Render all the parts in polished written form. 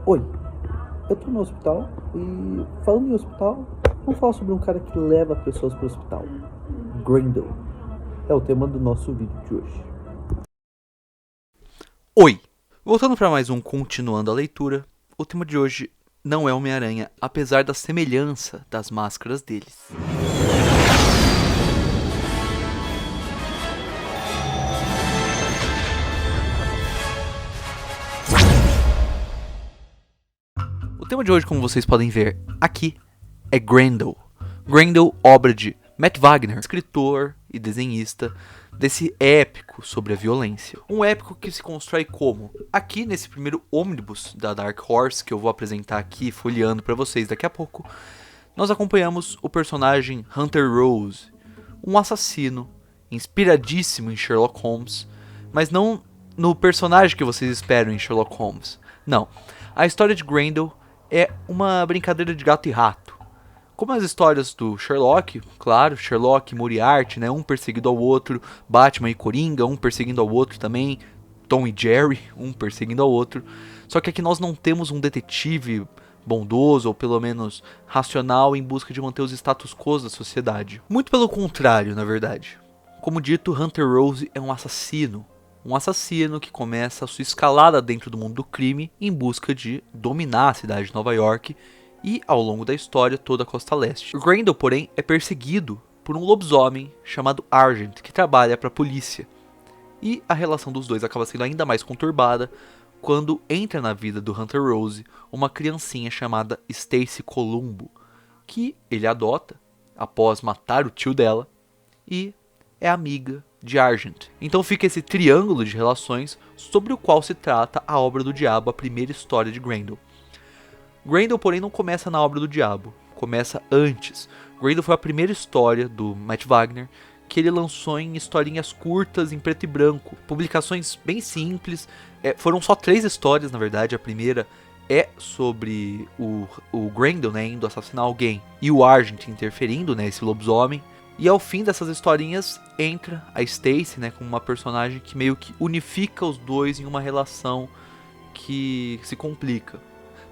Oi, eu tô no hospital e, falando em hospital, vamos falar sobre um cara que leva pessoas pro hospital. Grendel. É o tema do nosso vídeo de hoje. Oi! Voltando para mais um Continuando a Leitura, o tema de hoje não é Homem-Aranha, apesar da semelhança das máscaras deles. O tema de hoje, como vocês podem ver aqui, é Grendel. Grendel, obra de Matt Wagner, escritor e desenhista desse épico sobre a violência. Um épico que se constrói como? Aqui nesse primeiro ônibus da Dark Horse, que eu vou apresentar aqui, folheando para vocês daqui a pouco, nós acompanhamos o personagem Hunter Rose, um assassino inspiradíssimo em Sherlock Holmes, mas não no personagem que vocês esperam em Sherlock Holmes. Não, a história de Grendel é uma brincadeira de gato e rato. Como as histórias do Sherlock, claro, Sherlock e Moriarty, né, um perseguido ao outro, Batman e Coringa, um perseguindo ao outro também, Tom e Jerry, um perseguindo ao outro. Só que aqui nós não temos um detetive bondoso ou pelo menos racional em busca de manter os status quo da sociedade. Muito pelo contrário, na verdade. Como dito, Hunter Rose é um assassino que começa a sua escalada dentro do mundo do crime em busca de dominar a cidade de Nova York e, ao longo da história, toda a costa leste. Grendel, porém, é perseguido por um lobisomem chamado Argent, que trabalha para a polícia. E a relação dos dois acaba sendo ainda mais conturbada quando entra na vida do Hunter Rose uma criancinha chamada Stacy Columbo, que ele adota após matar o tio dela e é amiga de Argent. Então fica esse triângulo de relações sobre o qual se trata a obra do diabo, a primeira história de Grendel. Grendel, porém, não começa na obra do diabo, começa antes. Grendel foi a primeira história do Matt Wagner que ele lançou em historinhas curtas em preto e branco, publicações bem simples. Foram só 3 histórias, na verdade. A primeira é sobre o Grendel, né, indo assassinar alguém e o Argent interferindo, né, esse lobisomem. E ao fim dessas historinhas entra a Stacy, né, como uma personagem que meio que unifica os dois em uma relação que se complica.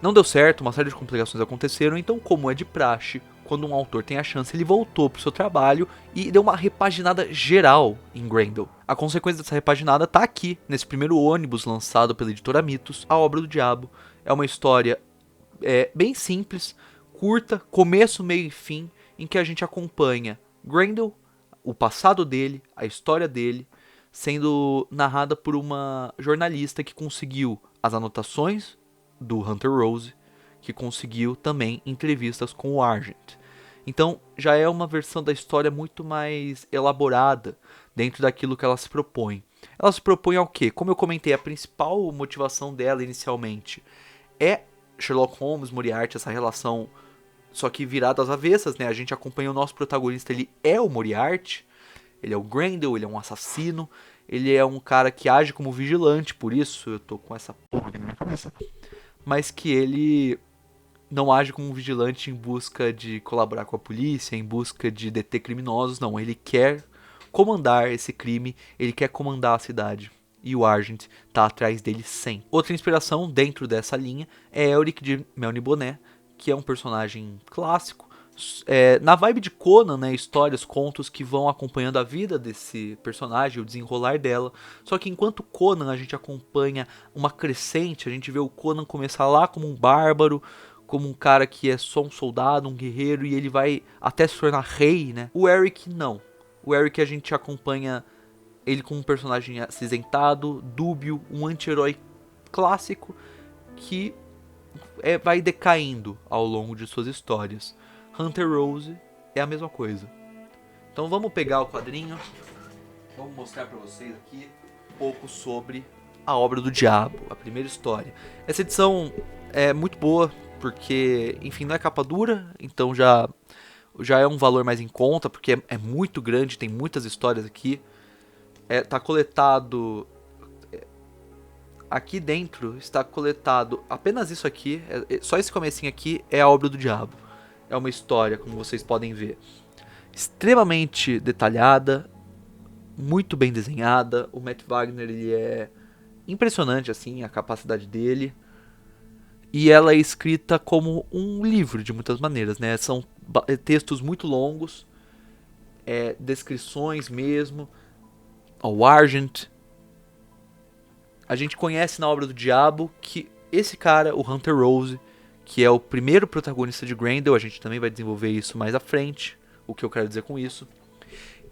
Não deu certo, uma série de complicações aconteceram, então, como é de praxe, quando um autor tem a chance, ele voltou pro seu trabalho e deu uma repaginada geral em Grendel. A consequência dessa repaginada tá aqui, nesse primeiro ônibus lançado pela editora Mitos, A Obra do Diabo. É uma história bem simples, curta, começo, meio e fim, em que a gente acompanha Grendel, o passado dele, a história dele, sendo narrada por uma jornalista que conseguiu as anotações do Hunter Rose, que conseguiu também entrevistas com o Argent. Então já é uma versão da história muito mais elaborada dentro daquilo que ela se propõe. Ela se propõe ao quê? Como eu comentei, a principal motivação dela inicialmente é Sherlock Holmes, Moriarty, essa relação só que virada às avessas, né? A gente acompanha o nosso protagonista, ele é o Moriarty, ele é o Grendel, ele é um assassino, ele é um cara que age como vigilante, por isso eu tô com essa porra aqui na minha cabeça, mas que ele não age como um vigilante em busca de colaborar com a polícia, em busca de deter criminosos, não. Ele quer comandar esse crime, ele quer comandar a cidade. E o Argent tá atrás dele sempre. Outra inspiração dentro dessa linha é Elric de Melniboné, que é um personagem clássico. Na vibe de Conan, né, histórias, contos que vão acompanhando a vida desse personagem, o desenrolar dela. Só que enquanto Conan a gente acompanha uma crescente, a gente vê o Conan começar lá como um bárbaro, como um cara que é só um soldado, um guerreiro, e ele vai até se tornar rei, né? O Eric não. O Eric a gente acompanha ele como um personagem acinzentado, dúbio, um anti-herói clássico que vai decaindo ao longo de suas histórias. Hunter Rose é a mesma coisa. Então vamos pegar o quadrinho, vamos mostrar pra vocês aqui um pouco sobre a obra do diabo, a primeira história. Essa edição é muito boa, porque, enfim, não é capa dura, então já é um valor mais em conta, porque é muito grande, tem muitas histórias aqui. Tá coletado... Aqui dentro está coletado apenas isso aqui, só esse comecinho aqui é a obra do diabo. É uma história, como vocês podem ver, extremamente detalhada, muito bem desenhada. O Matt Wagner, ele é impressionante, assim, a capacidade dele. E ela é escrita como um livro, de muitas maneiras, né? São textos muito longos, descrições mesmo. O Argent. A gente conhece na obra do Diabo que esse cara, o Hunter Rose, que é o primeiro protagonista de Grendel, a gente também vai desenvolver isso mais à frente, o que eu quero dizer com isso.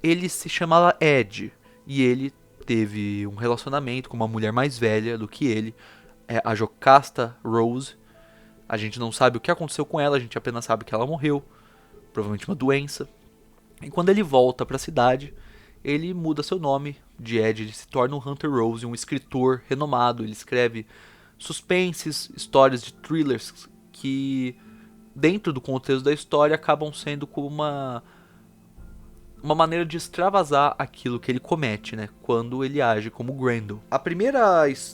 Ele se chamava Ed, e ele teve um relacionamento com uma mulher mais velha do que ele, a Jocasta Rose. A gente não sabe o que aconteceu com ela, a gente apenas sabe que ela morreu, provavelmente uma doença. E quando ele volta para a cidade, ele muda seu nome de Ed, ele se torna um Hunter Rose, um escritor renomado. Ele escreve suspenses, histórias de thrillers que, dentro do contexto da história, acabam sendo como uma maneira de extravasar aquilo que ele comete, né, quando ele age como Grendel.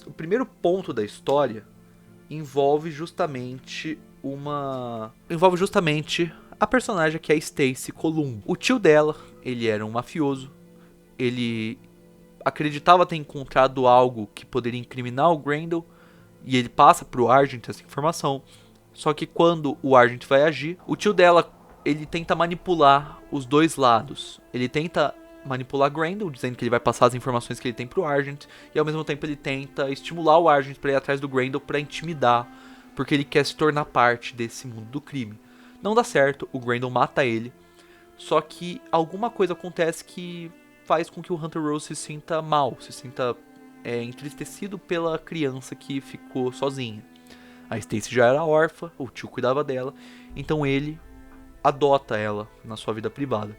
O primeiro ponto da história envolve justamente a personagem que é a Stacy Columbo. O tio dela, ele era um mafioso. Ele acreditava ter encontrado algo que poderia incriminar o Grendel, e ele passa pro Argent essa informação. Só que quando o Argent vai agir, o tio dela, ele tenta manipular os dois lados. Ele tenta manipular Grendel, dizendo que ele vai passar as informações que ele tem pro Argent, e ao mesmo tempo ele tenta estimular o Argent para ir atrás do Grendel, para intimidar, porque ele quer se tornar parte desse mundo do crime. Não dá certo, o Grendel mata ele, só que alguma coisa acontece que faz com que o Hunter Rose se sinta mal, se sinta entristecido pela criança que ficou sozinha. A Stacy já era órfã, o tio cuidava dela, então ele adota ela na sua vida privada.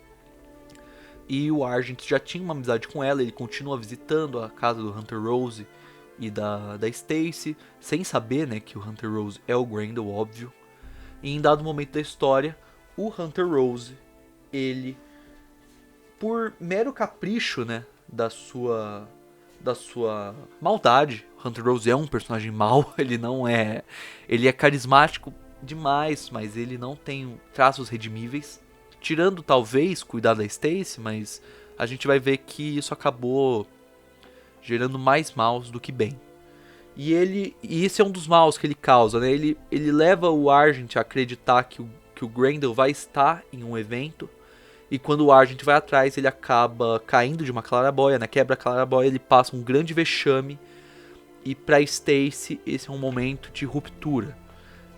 E o Argent já tinha uma amizade com ela, ele continua visitando a casa do Hunter Rose e da Stacy, sem saber, né, que o Hunter Rose é o Grendel, óbvio. E em dado momento da história, o Hunter Rose, ele, por mero capricho, né, da sua maldade, Hunter Rose é um personagem mau, ele é carismático demais, mas ele não tem traços redimíveis, tirando talvez cuidar da Stacy, mas a gente vai ver que isso acabou gerando mais maus do que bem. E esse é um dos maus que ele causa, né? Ele leva o Argent a acreditar que o Grendel vai estar em um evento, e quando o Argent vai atrás, ele acaba caindo de uma claraboia, né? Quebra a claraboia, ele passa um grande vexame, e pra Stacy esse é um momento de ruptura.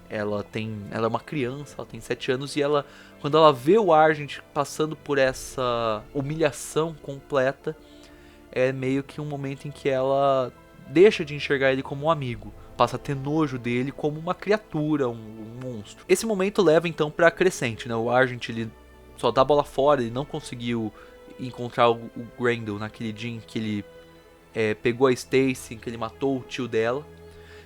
Ela é uma criança, ela tem 7 anos, e quando ela vê o Argent passando por essa humilhação completa, é meio que um momento em que ela deixa de enxergar ele como um amigo, passa a ter nojo dele como uma criatura, um monstro. Esse momento leva então pra crescente, né? O Argent, ele só dá a bola fora, ele não conseguiu encontrar o Grendel naquele dia em que ele pegou a Stacy, em que ele matou o tio dela.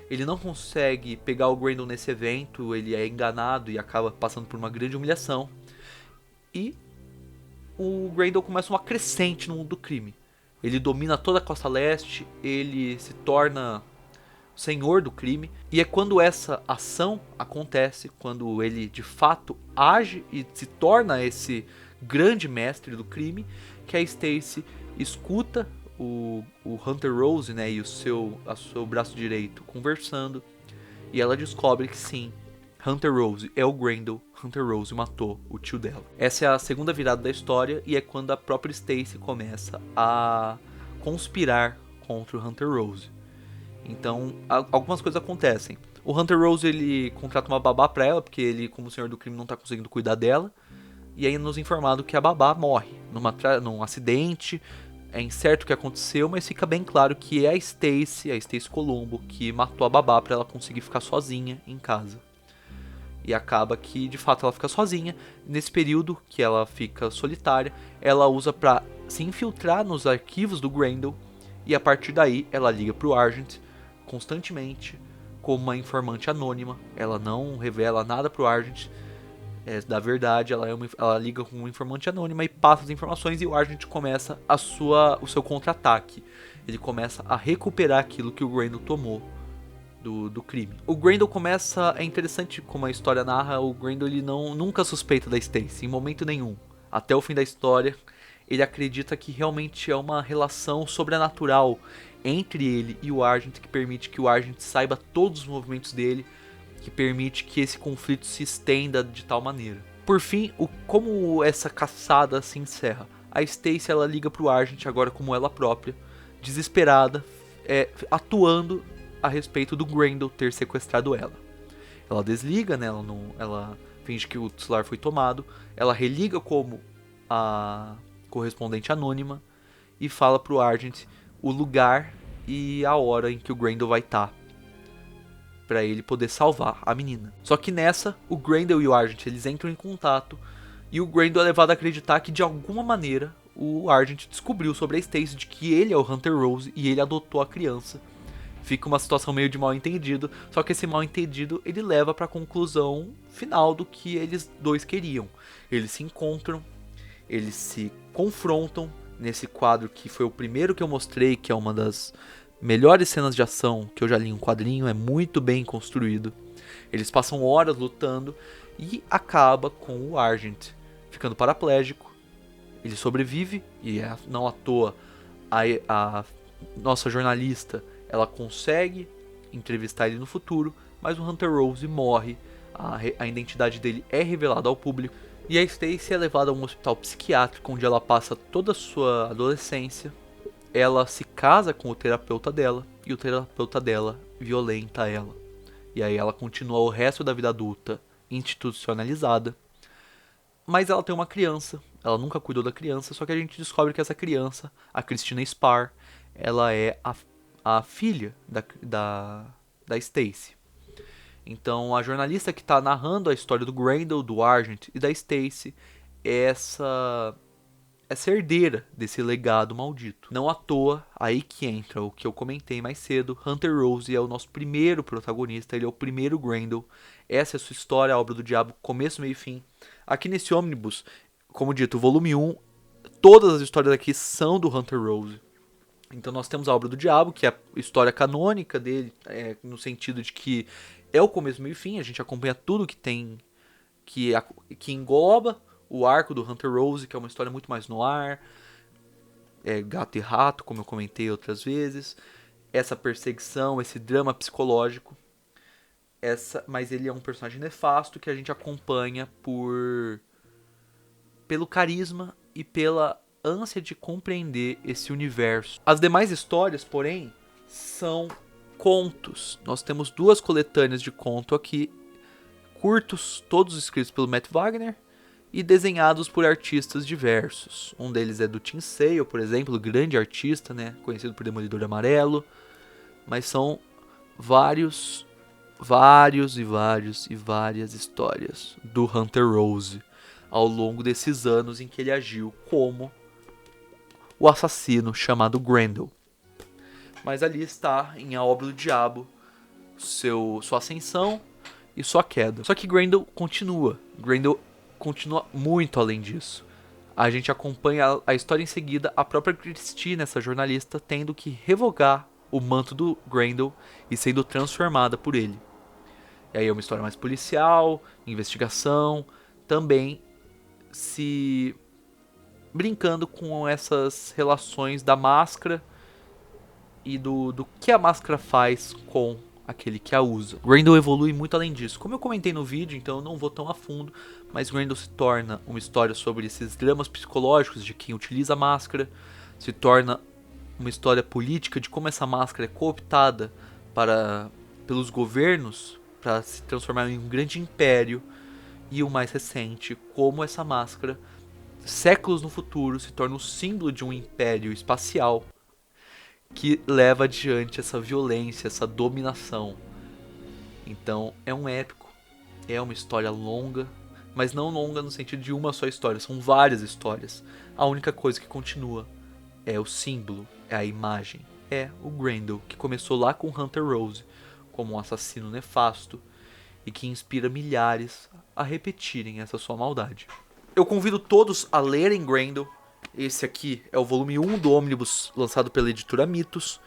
Ele não consegue pegar o Grendel nesse evento, ele é enganado e acaba passando por uma grande humilhação. E o Grendel começa uma crescente no mundo do crime. Ele domina toda a costa leste, ele se torna senhor do crime. E é quando essa ação acontece, quando ele de fato age e se torna esse grande mestre do crime, que a Stacy escuta o Hunter Rose, né, e o seu braço direito conversando, e ela descobre que sim, Hunter Rose é o Grendel, Hunter Rose matou o tio dela. Essa é a segunda virada da história, e é quando a própria Stacy começa a conspirar contra o Hunter Rose. Então, algumas coisas acontecem. O Hunter Rose, ele contrata uma babá pra ela, porque ele, como senhor do crime, não tá conseguindo cuidar dela, e aí nos informado que a babá morre num acidente. É incerto o que aconteceu, mas fica bem claro que é a Stacy Columbo, que matou a babá para ela conseguir ficar sozinha em casa. E acaba que, de fato, ela fica sozinha. Nesse período que ela fica solitária, ela usa para se infiltrar nos arquivos do Grendel, e a partir daí ela liga pro Argent constantemente como uma informante anônima. Ela não revela nada pro Argent da verdade, ela liga com uma informante anônima e passa as informações, e o Argent começa o seu contra-ataque. Ele começa a recuperar aquilo que o Grendel tomou do crime. O Grendel começa, é interessante como a história narra, o Grendel ele nunca suspeita da Stacy, em momento nenhum. Até o fim da história, ele acredita que realmente é uma relação sobrenatural entre ele e o Argent, que permite que o Argent saiba todos os movimentos dele, que permite que esse conflito se estenda de tal maneira. Por fim, como essa caçada se encerra? A Stacy ela liga pro Argent agora como ela própria, desesperada, atuando a respeito do Grendel ter sequestrado ela. Ela desliga, né? Ela finge que o celular foi tomado. Ela religa como a correspondente anônima e fala pro Argent o lugar e a hora em que o Grendel vai estar, para ele poder salvar a menina. Só que nessa, o Grendel e o Argent eles entram em contato e o Grendel é levado a acreditar que de alguma maneira o Argent descobriu sobre a Stacy, de que ele é o Hunter Rose e ele adotou a criança. Fica uma situação meio de mal entendido, só que esse mal entendido ele leva para a conclusão final do que eles dois queriam. Eles se encontram, eles se confrontam nesse quadro que foi o primeiro que eu mostrei, que é uma das melhores cenas de ação que eu já li em um quadrinho, é muito bem construído. Eles passam horas lutando e acaba com o Argent ficando paraplégico. Ele sobrevive e não à toa a nossa jornalista ela consegue entrevistar ele no futuro, mas o Hunter Rose morre, a identidade dele é revelada ao público e a Stacy é levada a um hospital psiquiátrico onde ela passa toda a sua adolescência. Ela se casa com o terapeuta dela e o terapeuta dela violenta ela. E aí ela continua o resto da vida adulta institucionalizada. Mas ela tem uma criança, ela nunca cuidou da criança, só que a gente descobre que essa criança, a Christina Spar, ela é a filha da Stacy. Então a jornalista que está narrando a história do Grendel, do Argent e da Stacy é essa herdeira desse legado maldito. Não à toa, aí que entra o que eu comentei mais cedo, Hunter Rose é o nosso primeiro protagonista, ele é o primeiro Grendel. Essa é a sua história, a obra do diabo, começo, meio e fim. Aqui nesse ônibus, como dito, volume 1, todas as histórias aqui são do Hunter Rose. Então nós temos a obra do diabo, que é a história canônica dele, no sentido de que é o começo, meio e fim, a gente acompanha tudo que tem, que engloba o arco do Hunter Rose, que é uma história muito mais no ar, gato e rato, como eu comentei outras vezes, essa perseguição, esse drama psicológico, mas ele é um personagem nefasto que a gente acompanha pelo carisma e pela ânsia de compreender esse universo. As demais histórias, porém, são contos. Nós temos 2 coletâneas de conto aqui, curtos, todos escritos pelo Matt Wagner e desenhados por artistas diversos. Um deles é do Tim Sale, por exemplo, grande artista, né, conhecido por Demolidor Amarelo, mas são várias histórias do Hunter Rose ao longo desses anos em que ele agiu como o assassino chamado Grendel. Mas ali está em A Obra do Diabo sua ascensão e sua queda. Só que Grendel continua muito além disso. A gente acompanha a história em seguida, a própria Christine, essa jornalista, tendo que revogar o manto do Grendel e sendo transformada por ele. E aí é uma história mais policial, investigação, também se brincando com essas relações da máscara e do que a máscara faz com aquele que a usa. Grendel evolui muito além disso. Como eu comentei no vídeo, então eu não vou tão a fundo, mas Grendel se torna uma história sobre esses dramas psicológicos de quem utiliza a máscara, se torna uma história política de como essa máscara é cooptada pelos governos para se transformar em um grande império, e o mais recente, como essa máscara, séculos no futuro, se torna o símbolo de um império espacial que leva adiante essa violência, essa dominação. Então é um épico, é uma história longa, mas não longa no sentido de uma só história, são várias histórias. A única coisa que continua é o símbolo, é a imagem, é o Grendel, que começou lá com Hunter Rose como um assassino nefasto e que inspira milhares a repetirem essa sua maldade. Eu convido todos a lerem Grendel. Esse aqui é o volume 1 do Ônibus, lançado pela editora Mitos.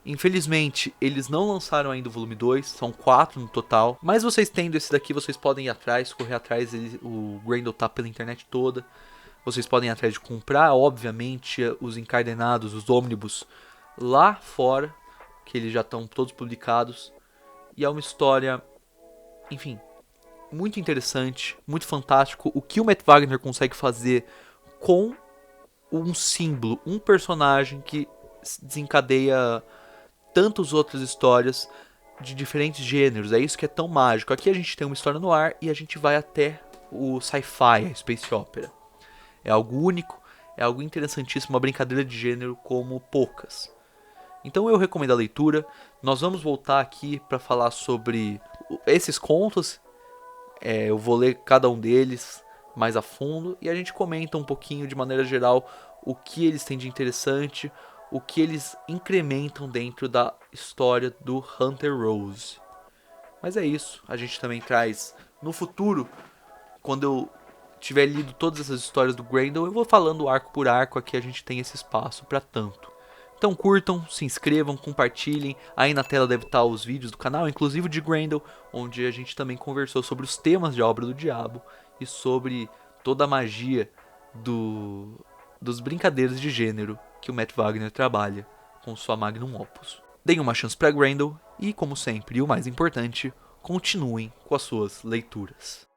Infelizmente, eles não lançaram ainda o volume 2, são 4 no total. Mas vocês tendo esse daqui, vocês podem ir atrás, correr atrás. O Grendel tá pela internet toda. Vocês podem ir atrás de comprar, obviamente, os encadernados, os ônibus lá fora, que eles já estão todos publicados. E é uma história enfim, muito interessante, muito fantástico o que o Matt Wagner consegue fazer com um símbolo, um personagem que desencadeia tantas outras histórias de diferentes gêneros. É isso que é tão mágico. Aqui a gente tem uma história no ar e a gente vai até o sci-fi, a space opera. É algo único, é algo interessantíssimo, uma brincadeira de gênero como poucas. Então eu recomendo a leitura. Nós vamos voltar aqui para falar sobre esses contos. Eu vou ler cada um deles mais a fundo e a gente comenta um pouquinho de maneira geral o que eles têm de interessante, o que eles incrementam dentro da história do Hunter Rose. Mas é isso, a gente também traz no futuro, quando eu tiver lido todas essas histórias do Grendel, eu vou falando arco por arco, aqui a gente tem esse espaço para tanto. Então curtam, se inscrevam, compartilhem. Aí na tela deve estar os vídeos do canal, inclusive o de Grendel, onde a gente também conversou sobre os temas de A Obra do Diabo e sobre toda a magia dos brincadeiras de gênero que o Matt Wagner trabalha com sua magnum opus. Deem uma chance para Grendel e, como sempre, e o mais importante, continuem com as suas leituras.